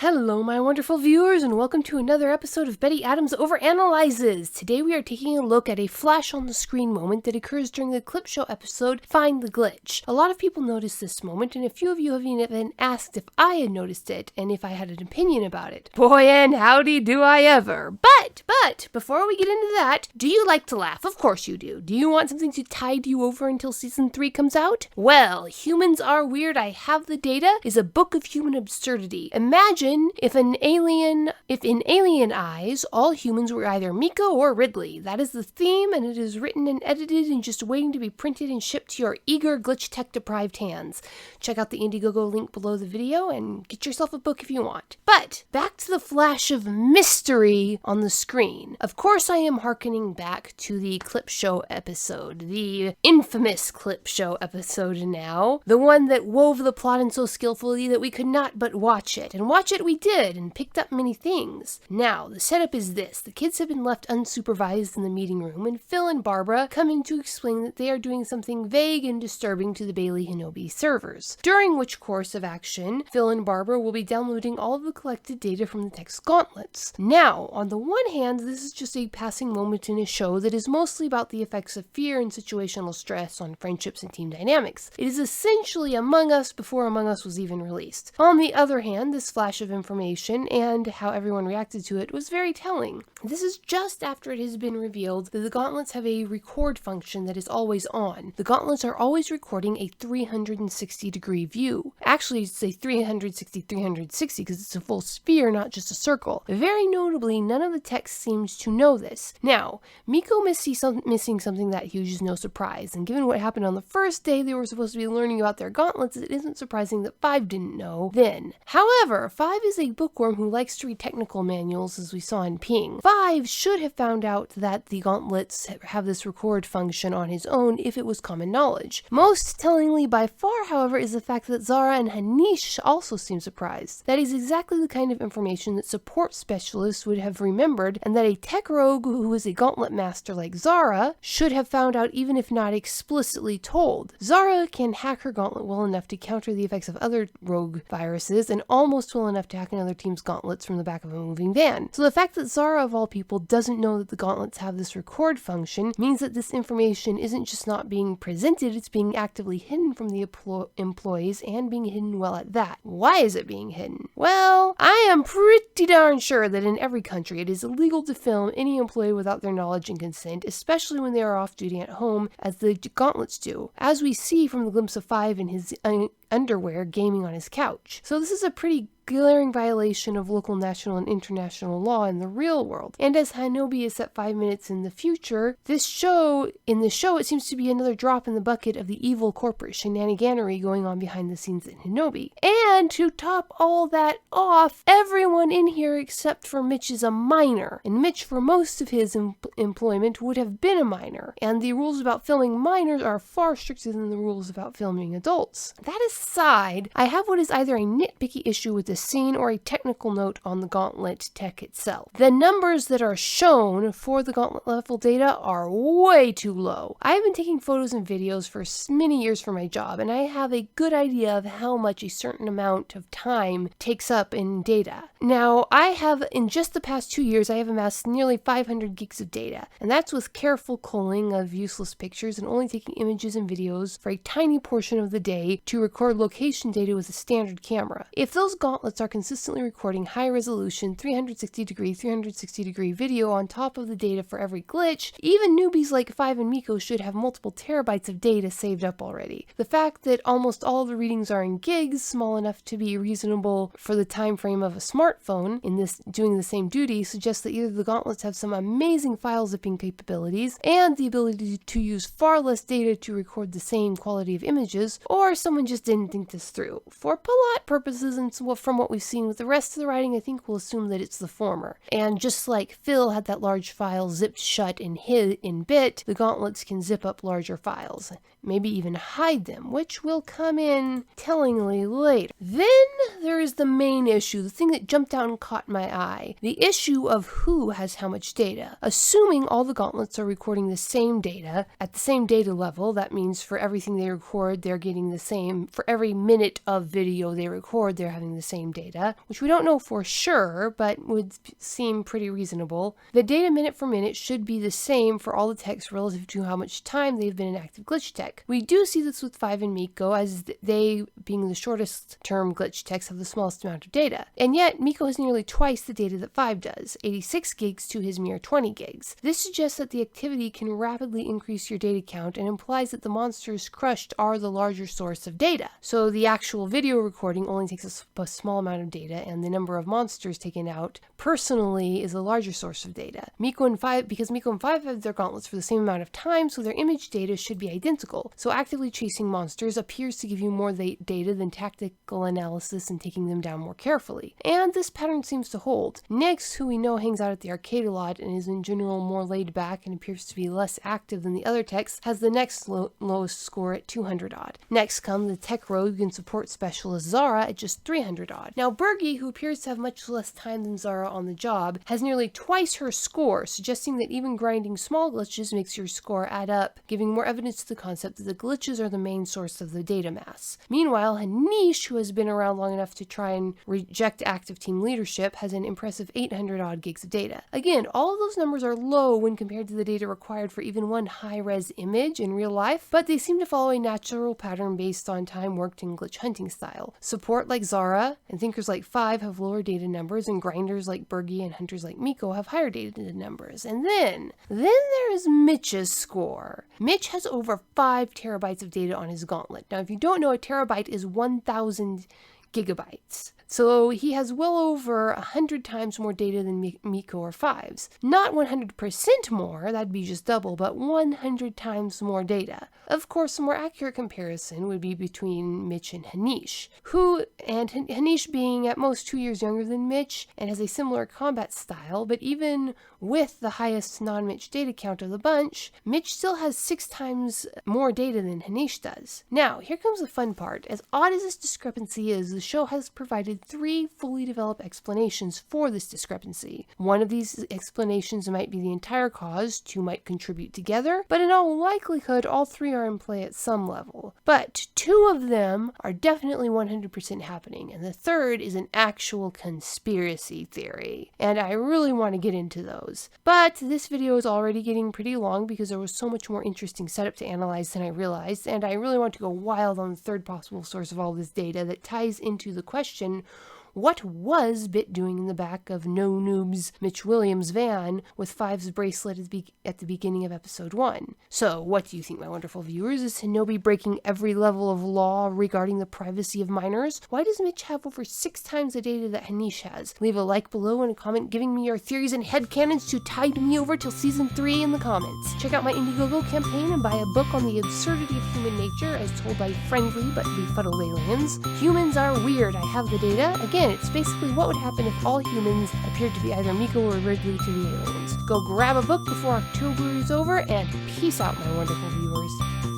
Hello, my wonderful viewers, and welcome to another episode of Betty Adams Overanalyzes. Today we are taking a look at a flash on the screen moment that occurs during the clip show episode, Find the Glitch. A lot of people noticed this moment, and a few of you have even asked if I had noticed it, and if I had an opinion about it. Boy, and howdy do I ever. But, before we get into that, do you like to laugh? Of course you do. Do you want something to tide you over until season 3 comes out? Well, Humans Are Weird, I Have the Data is a book of human absurdity. Imagine if in alien eyes, all humans were either Me-K.O or Ridley. That is the theme, and it is written and edited and just waiting to be printed and shipped to your eager glitch tech deprived hands. Check out the Indiegogo link below the video and get yourself a book if you want. But back to the flash of mystery on the screen. Of course, I am hearkening back to the clip show episode, the infamous clip show episode now, the one that wove the plot in so skillfully that we could not but watch it. And watch it we did, and picked up many things. Now, the setup is this. The kids have been left unsupervised in the meeting room, and Phil and Barbara come in to explain that they are doing something vague and disturbing to the Bailey Hinobi servers. During which course of action, Phil and Barbara will be downloading all of the collected data from the text Gauntlets. Now, on the one hand, this is just a passing moment in a show that is mostly about the effects of fear and situational stress on friendships and team dynamics. It is essentially Among Us before Among Us was even released. On the other hand, this flash of information and how everyone reacted to it was very telling. This is just after it has been revealed that the Gauntlets have a record function that is always on. The Gauntlets are always recording a 360-degree view. Actually, it's a 360 because it's a full sphere, not just a circle. Very notably, none of the text seems to know this. Now, Me-K.O missing something that huge is no surprise, and given what happened on the first day they were supposed to be learning about their gauntlets, it isn't surprising that Five didn't know then. However, Five is a bookworm who likes to read technical manuals, as we saw in Ping. Five should have found out that the Gauntlets have this record function on his own if it was common knowledge. Most tellingly by far, however, is the fact that Zara and Hanish also seem surprised. That is exactly the kind of information that support specialists would have remembered, and that a tech rogue who is a gauntlet master like Zara should have found out even if not explicitly told. Zara can hack her gauntlet well enough to counter the effects of other rogue viruses, and almost well enough to hack another team's gauntlets from the back of a moving van. So the fact that Zara, of all people, doesn't know that the gauntlets have this record function means that this information isn't just not being presented, it's being actively hidden from the employees, and being hidden well at that. Why is it being hidden? Well, I am pretty darn sure that in every country it is illegal to film any employee without their knowledge and consent, especially when they are off duty at home, as the gauntlets do, as we see from the glimpse of Five in his underwear gaming on his couch. So this is a pretty glaring violation of local, national, and international law in the real world. And as Hinobi is set 5 minutes in the future, in the show it seems to be another drop in the bucket of the evil corporate shenaniganery going on behind the scenes in Hinobi. And to top all that off, everyone in here except for Mitch is a minor, and Mitch for most of his employment would have been a minor, and the rules about filming minors are far stricter than the rules about filming adults. That aside, I have what is either a nitpicky issue with the scene or a technical note on the gauntlet tech itself. The numbers that are shown for the gauntlet level data are way too low. I have been taking photos and videos for many years for my job, and I have a good idea of how much a certain amount of time takes up in data. Now, in just the past 2 years, I have amassed nearly 500 gigs of data, and that's with careful culling of useless pictures and only taking images and videos for a tiny portion of the day to record location data with a standard camera. If those gauntlets are consistently recording high-resolution 360-degree video on top of the data for every glitch, even newbies like Five and Me-K.O should have multiple terabytes of data saved up already. The fact that almost all of the readings are in gigs, small enough to be reasonable for the time frame of a smartphone in this doing the same duty, suggests that either the gauntlets have some amazing file zipping capabilities and the ability to use far less data to record the same quality of images, or someone just didn't think this through. For plot purposes and from what we've seen with the rest of the writing, I think we'll assume that it's the former. And just like Phil had that large file zipped shut in bit, the gauntlets can zip up larger files. maybe even hide them, which will come in tellingly later. Then there is the main issue, the thing that jumped out and caught my eye, the issue of who has how much data. Assuming all the gauntlets are recording the same data at the same data level, that means for everything they record, they're getting the same, for every minute of video they record, they're having the same same data, which we don't know for sure, but would seem pretty reasonable, the data minute for minute should be the same for all the techs relative to how much time they've been in active glitch tech. We do see this with 5 and Me-K.O, as they, being the shortest term glitch techs, have the smallest amount of data. And yet, Me-K.O has nearly twice the data that 5 does, 86 gigs to his mere 20 gigs. This suggests that the activity can rapidly increase your data count and implies that the monsters crushed are the larger source of data. So the actual video recording only takes a small amount of data, and the number of monsters taken out personally is a larger source of data. Me-K.O and 5, because Me-K.O and 5 have their gauntlets for the same amount of time, so their image data should be identical. So actively chasing monsters appears to give you more data than tactical analysis and taking them down more carefully. And this pattern seems to hold. Nyx, who we know hangs out at the arcade a lot and is in general more laid back and appears to be less active than the other techs, has the next lowest score at 200 odd. Next come the tech rogue and support specialist Zara at just 300 odd. Now Bergie, who appears to have much less time than Zara on the job, has nearly twice her score, suggesting that even grinding small glitches makes your score add up, giving more evidence to the concept that the glitches are the main source of the data mass. Meanwhile, Hanish, who has been around long enough to try and reject active team leadership, has an impressive 800 odd gigs of data. Again, all of those numbers are low when compared to the data required for even one high-res image in real life, but they seem to follow a natural pattern based on time worked in glitch hunting style. Support like Zara and thinkers like 5 have lower data numbers, and grinders like Bergie and hunters like Me-K.O have higher data numbers. And then there is Mitch's score. Mitch has over 5 terabytes of data on his gauntlet. Now, if you don't know, a terabyte is 1,000 gigabytes. So he has well over 100 times more data than Me-K.O or 5's. Not 100% more, that'd be just double, but 100 times more data. Of course, a more accurate comparison would be between Mitch and Hanish, Hanish being at most 2 years younger than Mitch and has a similar combat style, but even with the highest non-Mitch data count of the bunch, Mitch still has 6 times more data than Hanish does. Now, here comes the fun part. As odd as this discrepancy is, the show has provided 3 fully developed explanations for this discrepancy. One of these explanations might be the entire cause, 2 might contribute together, but in all likelihood, all 3 are in play at some level. But 2 of them are definitely 100% happening, and the third is an actual conspiracy theory. And I really want to get into those. But this video is already getting pretty long because there was so much more interesting setup to analyze than I realized, and I really want to go wild on the third possible source of all this data that ties into the question, what was Bit doing in the back of No Noob's Mitch Williams' van with 5's bracelet at the beginning of episode 1? So, what do you think, my wonderful viewers? Is Shinobi breaking every level of law regarding the privacy of minors? Why does Mitch have over 6 times the data that Hanish has? Leave a like below and a comment giving me your theories and headcanons to tide me over till season 3 in the comments. Check out my Indiegogo campaign and buy a book on the absurdity of human nature as told by friendly but befuddled aliens. Humans are weird. I have the data. Again, it's basically what would happen if all humans appeared to be either Me-K.O or Ridley to the aliens. Go grab a book before October is over, and peace out, my wonderful viewers.